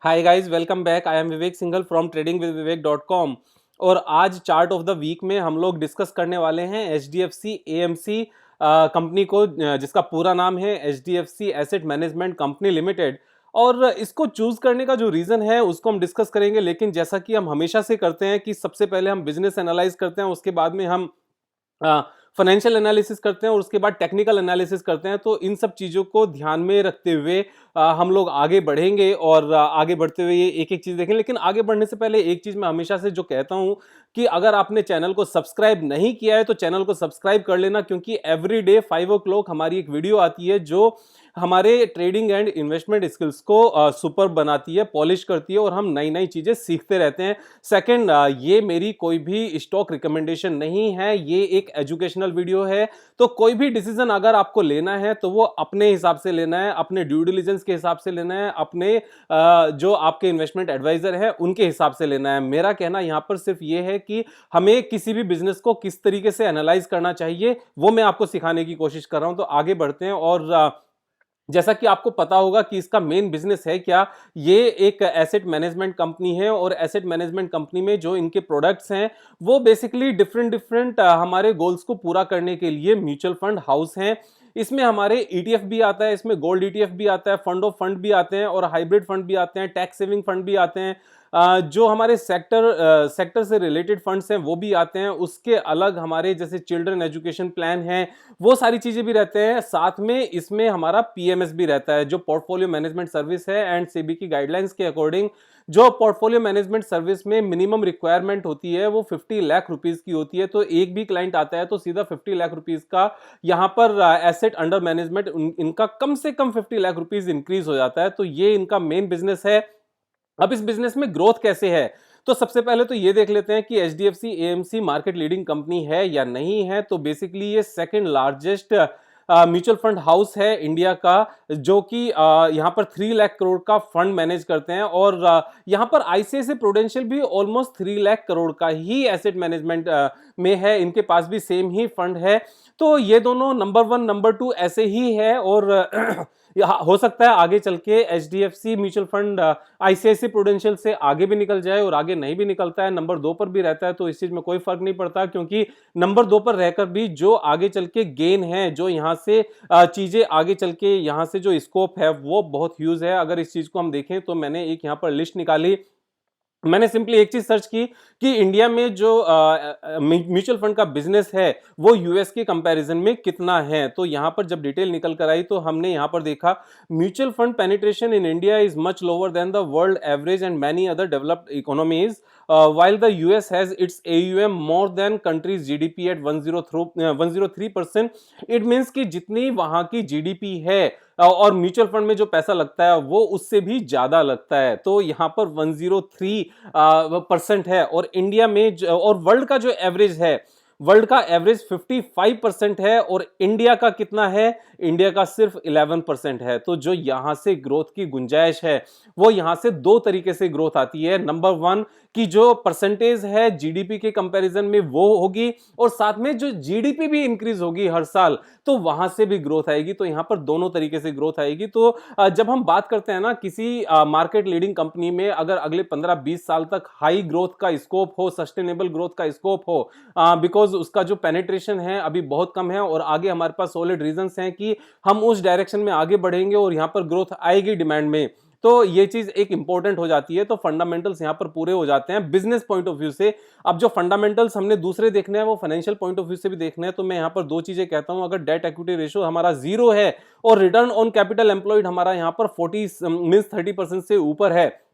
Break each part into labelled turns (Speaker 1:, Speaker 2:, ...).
Speaker 1: Hi guys, welcome back. I am Vivek Singhal from tradingwithvivek.com। और आज chart of the week में हम लोग डिस्कस करने वाले हैं HDFC AMC कंपनी को, जिसका पूरा नाम है HDFC asset management company limited. और इसको चूज करने का जो रीजन है उसको हम डिस्कस करेंगे, लेकिन जैसा कि हम हमेशा से करते हैं कि सबसे पहले हम बिजनेस एनालाइज करते हैं, उसके बाद में हम फाइनेंशियल एनालिसिस करते हैं और उसके बाद टेक्निकल एनालिसिस करते हैं। तो इन सब चीज़ों को ध्यान में रखते हुए हम लोग आगे बढ़ेंगे और आगे बढ़ते हुए ये एक एक चीज़ देखें। लेकिन आगे बढ़ने से पहले एक चीज़ मैं हमेशा से जो कहता हूं कि अगर आपने चैनल को सब्सक्राइब नहीं किया है तो चैनल को सब्सक्राइब कर लेना, क्योंकि एवरी डे 5 o'clock हमारी एक वीडियो आती है जो हमारे ट्रेडिंग एंड इन्वेस्टमेंट स्किल्स को सुपर बनाती है, पॉलिश करती है और हम नई नई चीज़ें सीखते रहते हैं। सेकंड, ये मेरी कोई भी स्टॉक रिकमेंडेशन नहीं है, ये एक एजुकेशनल वीडियो है। तो कोई भी डिसीजन अगर आपको लेना है तो वो अपने हिसाब से लेना है, अपने ड्यू डिलिजेंस के हिसाब से लेना है, अपने जो आपके इन्वेस्टमेंट एडवाइजर है उनके हिसाब से लेना है। मेरा कहना यहां पर सिर्फ ये है कि हमें किसी भी बिजनेस को किस तरीके से एनालाइज करना चाहिए वो मैं आपको सिखाने की कोशिश कर रहा हूं। तो आगे बढ़ते हैं। और जैसा कि आपको पता होगा कि इसका मेन बिजनेस है क्या, ये एक एसेट मैनेजमेंट कंपनी है। और एसेट मैनेजमेंट कंपनी में जो इनके प्रोडक्ट्स हैं वो बेसिकली डिफरेंट डिफरेंट हमारे गोल्स को पूरा करने के लिए म्यूचुअल फंड हाउस हैं। इसमें हमारे ETF भी आता है, इसमें गोल्ड ETF भी आता है, फंड ऑफ फंड भी आते हैं और हाइब्रिड फंड भी आते हैं, टैक्स सेविंग फंड भी आते हैं। जो हमारे सेक्टर से रिलेटेड फंड्स हैं वो भी आते हैं। उसके अलग हमारे जैसे चिल्ड्रन एजुकेशन प्लान है, वो सारी चीजें भी रहते हैं। साथ में इसमें हमारा PMS भी रहता है जो पोर्टफोलियो मैनेजमेंट सर्विस है। एंड सेबी की गाइडलाइंस के अकॉर्डिंग जो पोर्टफोलियो मैनेजमेंट सर्विस में मिनिमम रिक्वायरमेंट होती है वो 50 लाख रुपीस की होती है। तो एक भी क्लाइंट आता है तो सीधा 50 लाख रुपीस का यहाँ पर एसेट अंडर मैनेजमेंट इनका कम से कम 50 लाख रुपीस इंक्रीज हो जाता है। तो ये इनका मेन बिजनेस है। अब इस बिजनेस में ग्रोथ कैसे है, तो सबसे पहले तो ये देख लेते हैं कि HDFC AMC market leading company है या नहीं है। तो बेसिकली ये second largest mutual fund house है इंडिया का, जो कि यहाँ पर 3 लाख करोड़ का फंड मैनेज करते हैं। और यहाँ पर ICICI प्रूडेंशियल भी ऑलमोस्ट 3 लाख करोड़ का ही एसेट मैनेजमेंट में है, इनके पास भी सेम ही फंड है। तो ये दोनों नंबर 1 नंबर 2 ऐसे ही है। और हो सकता है आगे चल के HDFC mutual fund ICICI prudential से आगे भी निकल जाए, और आगे नहीं भी निकलता है नंबर 2 पर भी रहता है तो इस चीज में कोई फर्क नहीं पड़ता, क्योंकि नंबर 2 पर रहकर भी जो आगे चल के गेन है, जो यहाँ से चीजें आगे चल के यहाँ से जो स्कोप है वो बहुत ह्यूज है। अगर इस चीज को हम देखें तो मैंने एक यहाँ पर लिस्ट निकाली। मैंने सिंपली एक चीज सर्च की कि इंडिया में जो म्यूचुअल फंड का बिजनेस है वो US के कंपैरिजन में कितना है। तो यहां पर जब डिटेल निकल कर आई तो हमने यहां पर देखा mutual fund penetration in India is much lower than the world average and many other developed economies, while the US has its AUM more than country's GDP at 103%। It means कि जितनी वहां की GDP है और mutual fund में जो पैसा लगता है वो उससे भी ज्यादा लगता है। तो यहाँ पर 103% है। और इंडिया में और वर्ल्ड का जो एवरेज है, वर्ल्ड का एवरेज 55% है और इंडिया का कितना है, इंडिया का सिर्फ 11% है। तो जो यहां से ग्रोथ की गुंजाइश है वो यहां से दो तरीके से ग्रोथ आती है। नंबर 1 की जो परसेंटेज है GDP के कंपैरिजन में वो होगी, और साथ में जो GDP भी इंक्रीज होगी हर साल, तो वहां से भी ग्रोथ आएगी। तो यहां पर दोनों तरीके से ग्रोथ आएगी। तो जब हम बात करते हैं ना किसी मार्केट लीडिंग कंपनी में अगर अगले 15-20 साल तक हाई ग्रोथ का स्कोप हो, सस्टेनेबल ग्रोथ का स्कोप हो, बिकॉज उसका जो पेनिट्रेशन है अभी बहुत कम है और आगे हमारे पास सॉलिड रीजंस हैं कि हम उस डायरेक्शन में आगे बढ़ेंगे और यहां पर ग्रोथ आएगी डिमांड में, तो ये चीज एक इंपॉर्टेंट हो जाती है। तो फंडामेंटल्स यहां पर पूरे हो जाते हैं बिजनेस पॉइंट ऑफ व्यू से। अब जो फंडामेंटल्स हमने दूसरे देखने हैं वो फाइनेंशियल पॉइंट ऑफ व्यू से भी देखने हैं। तो मैं यहां पर दो चीजें कहता हूं, अगर डेट इक्विटी रेशियो हमारा 0 है और रिटर्न ऑन कैपिटल एम्प्लॉयड हमारा यहां पर 40 मींस 30% से ऊपर है,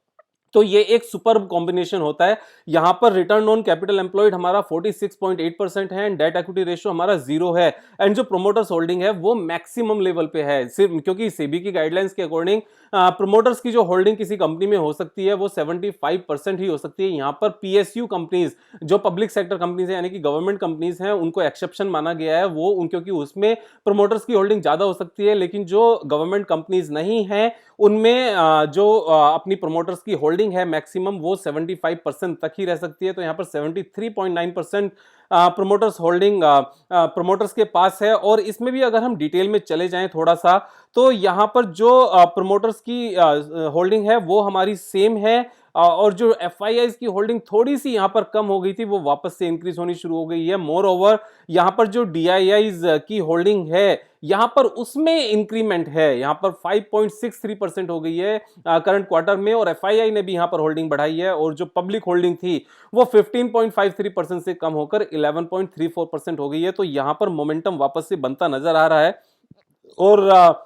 Speaker 1: तो ये एक सुपर कॉम्बिनेशन होता है। यहां पर रिटर्न ऑन कैपिटल एम्प्लॉयड हमारा 46.8% है एंड डेट इक्विटी रेशियो हमारा 0 है। एंड जो प्रोमोटर्स होल्डिंग है वो मैक्सिमम लेवल पे है, सिर्फ क्योंकि सेबी की गाइडलाइंस के अकॉर्डिंग प्रोमोटर्स की जो होल्डिंग किसी कंपनी में हो सकती है वो 75% ही हो सकती है। यहां पर PSU कंपनीज जो पब्लिक सेक्टर कंपनीज है यानी कि गवर्नमेंट कंपनीज हैं उनको एक्सेप्शन माना गया है, वो क्योंकि उसमें प्रोमोटर्स की होल्डिंग ज्यादा हो सकती है। लेकिन जो गवर्नमेंट कंपनीज नहीं है उनमें जो अपनी प्रोमोटर्स की होल्डिंग है मैक्सिमम वो 75% तक ही रह सकती है। तो यहाँ पर 73.9% प्रोमोटर्स होल्डिंग प्रोमोटर्स के पास है। और इसमें भी अगर हम डिटेल में चले जाएं थोड़ा सा, तो यहाँ पर जो प्रोमोटर्स की होल्डिंग है वो हमारी सेम है, और जो एफआईआईज की होल्डिंग थोड़ी सी यहां पर कम हो गई थी वो वापस से इंक्रीज होनी शुरू हो गई है। मोर ओवर यहां पर जो डीआईआईज की होल्डिंग है यहां पर उसमें इंक्रीमेंट है, यहां पर 5.63% हो गई है करंट क्वार्टर में, और एफआईआई ने भी यहां पर होल्डिंग बढ़ाई है, और जो पब्लिक होल्डिंग थी वो 15.53% से कम होकर 11.34% हो गई है। तो यहां पर मोमेंटम वापस से बनता नजर आ रहा है। और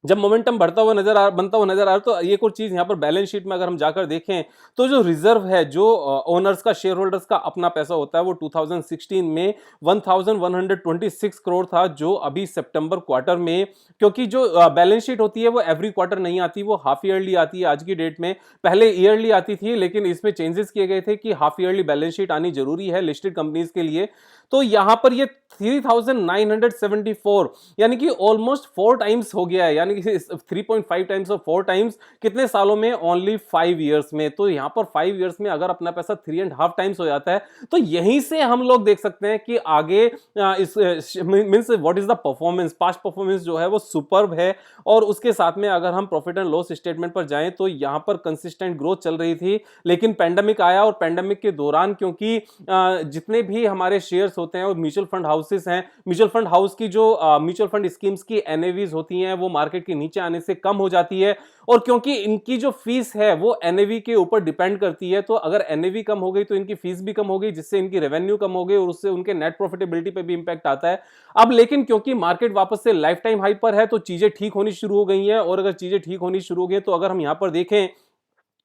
Speaker 1: जब मोमेंटम बनता हुआ नजर आ रहा है, तो एक और चीज यहां पर बैलेंस शीट में अगर हम जाकर देखें तो जो रिजर्व है, जो ओनर्स का, शेयर होल्डर्स का अपना पैसा होता है, वो 2016 में 1126 करोड़ था, जो अभी सितंबर क्वार्टर में, क्योंकि जो बैलेंस शीट होती है वो एवरी क्वार्टर नहीं आती, वो हाफ ईयरली आती है आज की डेट में। पहले ईयरली आती थी, लेकिन इसमें चेंजेस किए गए थे कि हाफ ईयरली बैलेंस शीट आनी जरूरी है लिस्टेड कंपनीज के लिए। तो यहां पर ये 3974 यानी कि ऑलमोस्ट 4 टाइम्स हो गया है, यानी कि 3.5 टाइम्स और 4 टाइम्स कितने सालों में? ओनली 5 इयर्स में। तो यहां पर 5 इयर्स में अगर अपना पैसा 3.5 टाइम्स हो जाता है, तो यहीं से हम लोग देख सकते हैं कि आगे इस means what is the performance, past performance जो है वो सुपर्ब है। और उसके साथ में अगर हम प्रॉफिट एंड लॉस स्टेटमेंट पर जाएं तो यहां पर कंसिस्टेंट ग्रोथ चल रही थी, लेकिन पेंडेमिक आया, और पेंडेमिक के दौरान क्योंकि जितने भी हमारे शेयर्स होते हैं और म्यूचुअल फंड हाउसेस हैं, म्यूचुअल फंड हाउस की जो म्यूचुअल फंड स्कीम्स की एनएवीज होती हैं वो मार्केट के नीचे आने से कम हो जाती है, और क्योंकि इनकी जो फीस है वो एनएवी के ऊपर डिपेंड करती है, तो अगर एनएवी कम हो गई तो इनकी फीस भी कम हो गई, जिससे इनकी रेवेन्यू कम हो गई, और उससे उनके नेट प्रॉफिटेबिलिटी पे भी इंपैक्ट आता है। अब लेकिन क्योंकि मार्केट वापस से लाइफ टाइम हाई पर है, तो चीजें ठीक होनी शुरू हो गई हैं, और अगर चीजें ठीक होनी शुरू हो गई तो अगर हम यहां पर देखें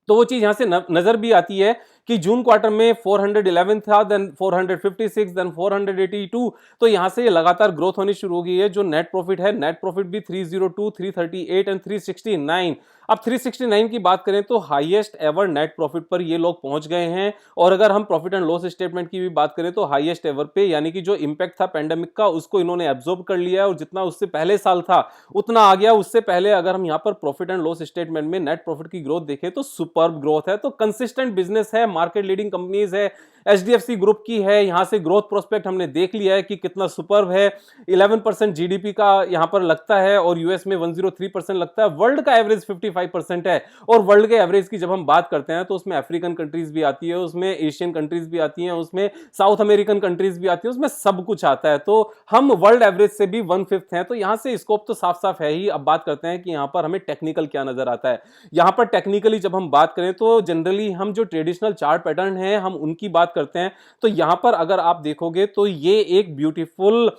Speaker 1: तो वो चीज यहां से नजर भी आती है कि जून क्वार्टर में 411 था, देन 456, देन 482, तो यहां से लगातार ग्रोथ होनी शुरू हो गई है। जो नेट प्रॉफिट है, नेट प्रॉफिट भी 302, 338 एंड 369। अब 369 की बात करें तो हाईएस्ट एवर नेट प्रॉफिट पर ये लोग पहुंच गए हैं। और अगर हम प्रॉफिट एंड लॉस स्टेटमेंट की भी बात करें तो हाईएस्ट एवर पे, यानी कि जो इंपैक्ट था पेंडेमिक का उसको इन्होंने एब्जॉर्ब कर लिया है, और जितना उससे पहले साल था उतना आ गया। उससे पहले अगर हम यहां पर प्रॉफिट एंड लॉस स्टेटमेंट में नेट प्रॉफिट की ग्रोथ देखें तो सुपर्ब ग्रोथ है। तो कंसिस्टेंट बिजनेस है, मार्केट लीडिंग कंपनीज है, एचडीएफसी ग्रुप की है। यहां से ग्रोथ प्रोस्पेक्ट हमने देख लिया है कि कितना सुपर्ब है। 11% जीडीपी का यहां पर लगता है, और यूएस में 103% लगता है। वर्ल्ड का एवरेज 55% है, और वर्ल्ड के एवरेज की जब हम बात करते हैं तो उसमें अफ्रीकन कंट्रीज भी आती है, उसमें एशियन कंट्रीज भी आती हैं, उसमें साउथ अमेरिकन कंट्रीज भी आती है, उसमें सब कुछ आता है। तो हम वर्ल्ड एवरेज से भी 1/5 हैं, तो यहां से स्कोप तो साफ साफ है ही। अब बात करते हैं कि यहां पर हमें टेक्निकल क्या नजर आता है। यहां पर टेक्निकली जब हम बात करें तो जनरली हम जो ट्रेडिशनल चार्ट पैटर्न है हम उनकी बात करते हैं। तो यहां पर अगर आप देखोगे तो ये एक beautiful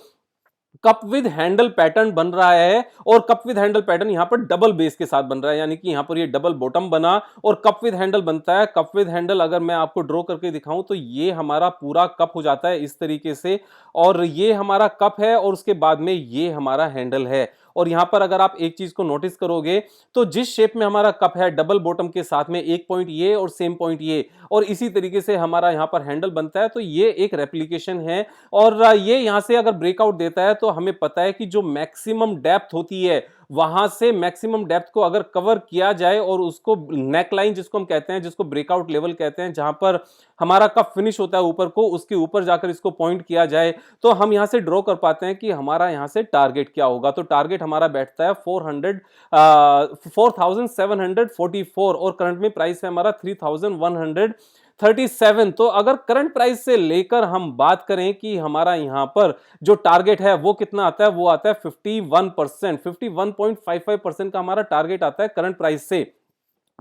Speaker 1: cup with handle pattern बन रहा है, और कप विद हैंडल पैटर्न यहां पर डबल बेस के साथ बन रहा है, यानी कि यहां पर ये डबल बॉटम बना और कप विद हैंडल बनता है। कप विद हैंडल अगर मैं आपको ड्रॉ करके दिखाऊं तो ये हमारा पूरा कप हो जाता है इस तरीके से, और ये हमारा कप है, और उसके बाद में ये हमारा हैंडल है। और यहां पर अगर आप एक चीज को नोटिस करोगे तो जिस शेप में हमारा कप है, डबल बॉटम के साथ में एक पॉइंट ये और सेम पॉइंट ये, और इसी तरीके से हमारा यहां पर हैंडल बनता है, तो ये एक रेप्लिकेशन है। और ये यहां से अगर ब्रेकआउट देता है तो हमें पता है कि जो मैक्सिमम डेप्थ होती है वहां से मैक्सिमम डेप्थ को अगर कवर किया जाए, और उसको नेक लाइन जिसको हम कहते हैं, जिसको ब्रेकआउट लेवल कहते हैं, जहां पर हमारा कप फिनिश होता है ऊपर को, उसके ऊपर जाकर इसको पॉइंट किया जाए, तो हम यहां से ड्रॉ कर पाते हैं कि हमारा यहां से टारगेट क्या होगा। तो टारगेट हमारा बैठता है 4744, और करंट में प्राइस है हमारा 3137। तो अगर करंट प्राइस से लेकर हम बात करें कि हमारा यहां पर जो टारगेट है वो कितना आता है, वो आता है 51%, 51.55% का हमारा टारगेट आता है करंट प्राइस से।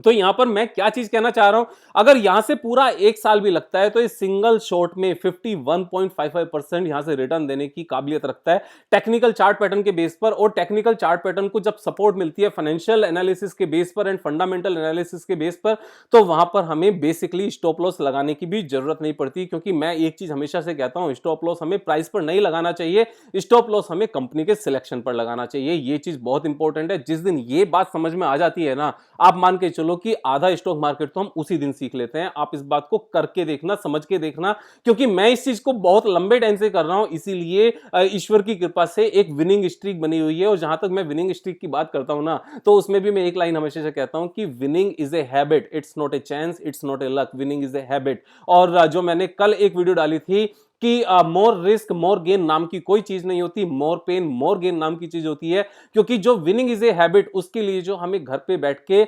Speaker 1: तो यहां पर मैं क्या चीज कहना चाह रहा हूं, अगर यहां से पूरा एक साल भी लगता है तो इस सिंगल शॉट में 51.55% यहां से रिटर्न देने की काबिलियत रखता है टेक्निकल चार्ट पैटर्न के बेस पर। और टेक्निकल चार्ट पैटर्न को जब सपोर्ट मिलती है फाइनेंशियल एनालिसिस के बेस पर एंड फंडामेंटल एनालिसिस के बेस पर, तो वहां पर हमें बेसिकली स्टॉप लॉस लगाने की भी जरूरत नहीं पड़ती, क्योंकि मैं एक चीज हमेशा से कहता हूं, स्टॉप लॉस हमें प्राइस पर नहीं लगाना चाहिए, स्टॉप लॉस हमें कंपनी के सिलेक्शन पर लगाना चाहिए। ये चीज बहुत इंपॉर्टेंट है। जिस दिन ये बात समझ में आ जाती है ना, आप मान के चलो चलो कि आधा स्टॉक मार्केट तो हम उसी दिन सीख लेते हैं। आप इस बात को करके देखना, समझ के देखना, क्योंकि मैं इस चीज को बहुत लंबे टाइम से कर रहा हूं, इसीलिए ईश्वर की कृपा से एक विनिंग स्ट्रीक बनी हुई है। और जहां तक मैं विनिंग स्ट्रीक की बात करता हूं ना, तो उसमें भी मैं एक लाइन हमेशा से कहता हूं कि winning is a habit, it's not a chance, it's not a luck, winning is a habit. और जो मैंने कल एक वीडियो डाली थी कि मोर रिस्क मोर गेन नाम की कोई चीज नहीं होती, मोर पेन मोर गेन नाम की चीज होती है। क्योंकि जो विनिंग इज ए हैबिट, उसके लिए जो हमें घर पे बैठ के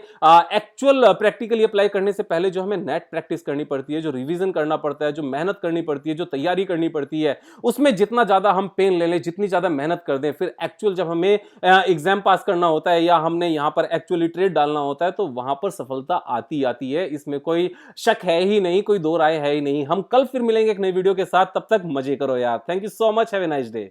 Speaker 1: एक्चुअल प्रैक्टिकली अप्लाई करने से पहले जो हमें नेट प्रैक्टिस करनी पड़ती है, जो रिवीजन करना पड़ता है, जो मेहनत करनी पड़ती है, जो तैयारी करनी पड़ती है, उसमें जितना ज्यादा हम पेन ले लें, जितनी ज्यादा मेहनत कर दें, फिर एक्चुअल जब हमें एग्जाम पास करना होता है या हमने यहां पर एक्चुअली ट्रेड डालना होता है, तो वहां पर सफलता आती आती है। इसमें कोई शक है ही नहीं, कोई दो राय है ही नहीं। हम कल फिर मिलेंगे एक नई वीडियो के साथ, तब तक मजे करो यार। Thank you so much, have a nice day.